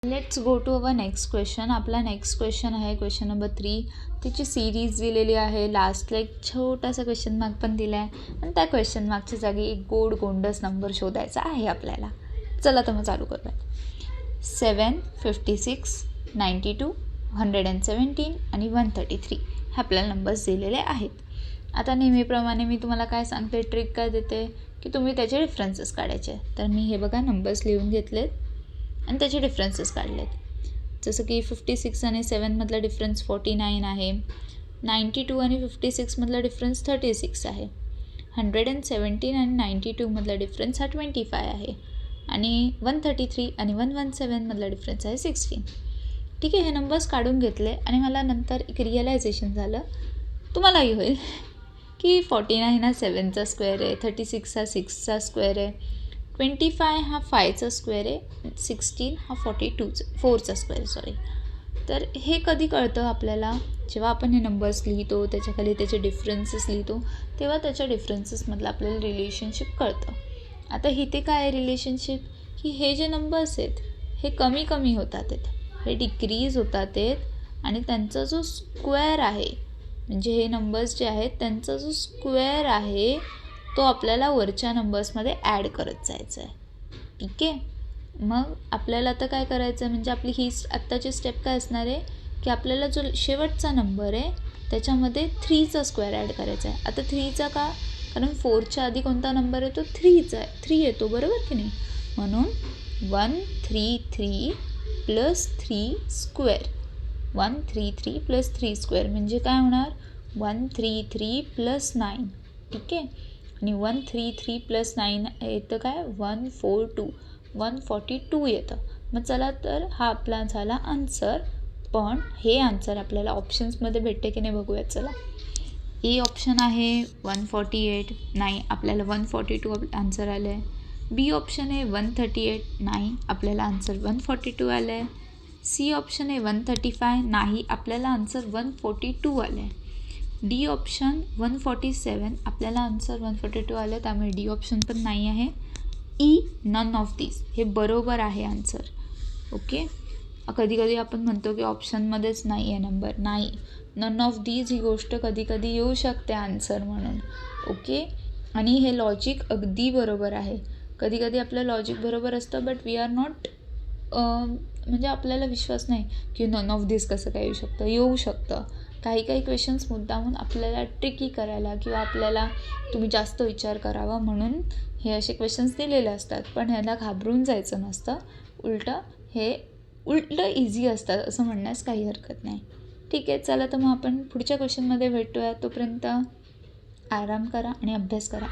Let's go to our next question. आपला next question आहे question number 3. त्याची series दिलेली आहे. लास्टला एक छोटासा क्वेश्चन मार्क पण दिला आहे आणि त्या क्वेश्चन मार्कच्या जागी एक गोंडस नंबर शोधायचा आहे आपल्याला. चला तर मग चालू करूया. 7, 56, 92, 117 आणि 133 हे आपल्याला नंबर्स दिलेले आहेत. आता नेहमीप्रमाणे मी तुम्हाला काय सांगते, ट्रिक काय देते की तुम्ही त्याचे डिफरन्सेस काढायचे. तर मी हे बघा नंबर्स लिहून घेतलेत आणि त्याचे डिफरन्सेस काढलेत. जसं की 56 आणि 7मधला डिफरन्स 49 आहे. 92 आणि 56मधला डिफरन्स 36 आहे. 117 आणि 92मधला डिफरन्स हा 25 आहे. आणि 133 आणि 117मधला डिफरन्स आहे 16. ठीक आहे, हे नंबर्स काढून घेतले आणि मला नंतर एक रिअलायझेशन झालं, तुम्हालाही होईल, की 49 हा 7चा स्क्वेअर आहे, 36 हा 6चा स्क्वेअर आहे, 25 हा 5चा स्क्वेअर आहे, 16 हा 4चा स्क्वेअर तर हे कधी कळतं आपल्याला, जेव्हा आपण हे नंबर्स लिहितो, त्याच्याखाली त्याचे डिफरन्सेस लिहितो, तेव्हा त्याच्या डिफरन्सेसमधलं आपल्याला रिलेशनशिप कळतं. आता इथे काय आहे रिलेशनशिप, की हे जे नंबर्स आहेत हे कमी कमी होतात आहेत, हे डिक्रीज होतात आहेत आणि त्यांचा जो स्क्वेअर आहे, म्हणजे हे नंबर्स जे आहेत त्यांचा जो स्क्वेअर आहे तो आपल्याला वरच्या नंबर्समध्ये ॲड करत जायचा आहे. ठीक आहे, मग आपल्याला आता काय करायचं आहे, म्हणजे आपली ही आत्ताची स्टेप काय असणार आहे, की आपल्याला जो शेवटचा नंबर आहे त्याच्यामध्ये 3चा स्क्वेअर ॲड करायचा आहे. आता 3चा का, कारण 4च्या आधी कोणता नंबर आहे तो 3चा आहे, 3 येतो बरोबर की नाही. म्हणून 133 प्लस 3 स्क्वेअर, 133 प्लस 3 स्क्वेअर म्हणजे काय होणार, 133 प्लस 9. ठीक आहे, आणि 133 प्लस 9 येतं काय, 142 येतं. मग चला तर हा आपला झाला आन्सर. पण हे आन्सर आपल्याला ऑप्शन्समध्ये भेटते की नाही बघूयात. चला, ए ऑप्शन आहे 148, नाही आपल्याला 142 आन्सर आलं आहे. बी ऑप्शन आहे 138, नाही आपल्याला आन्सर 142 आलं आहे. सी ऑप्शन आहे 135, नाही आपल्याला आन्सर 142 आलं आहे. डी ऑप्शन 147, आपल्याला आन्सर 142 आलं, त्यामुळे डी ऑप्शन पण नाही आहे. ई नन ऑफ दिस, हे बरोबर आहे आन्सर. ओके, कधी कधी आपण म्हणतो की ऑप्शनमध्येच नाही आहे नंबर, नाही, नन ऑफ दीज ही गोष्ट कधी कधी येऊ शकते आन्सर म्हणून. ओके, आणि हे लॉजिक अगदी बरोबर आहे. कधी कधी आपलं लॉजिक बरोबर असतं, बट वी आर नॉट, म्हणजे आपल्याला विश्वास नाही की नन ऑफ दिस कसं काय येऊ शकतं. येऊ शकतं. काही क्वेश्चन्स मुद्दामून आपल्याला ट्रिकी करायला किंवा आपल्याला तुम्ही जास्त विचार करावा म्हणून हे असे क्वेश्चन्स दिलेले असतात. पण ह्याला घाबरून जायचं नसतं, उलटं इझी असतात असं म्हणण्यास काही हरकत नाही. ठीक आहे, चला तर मग आपण पुढच्या क्वेश्चनमध्ये भेटूया. तोपर्यंत आराम करा आणि अभ्यास करा.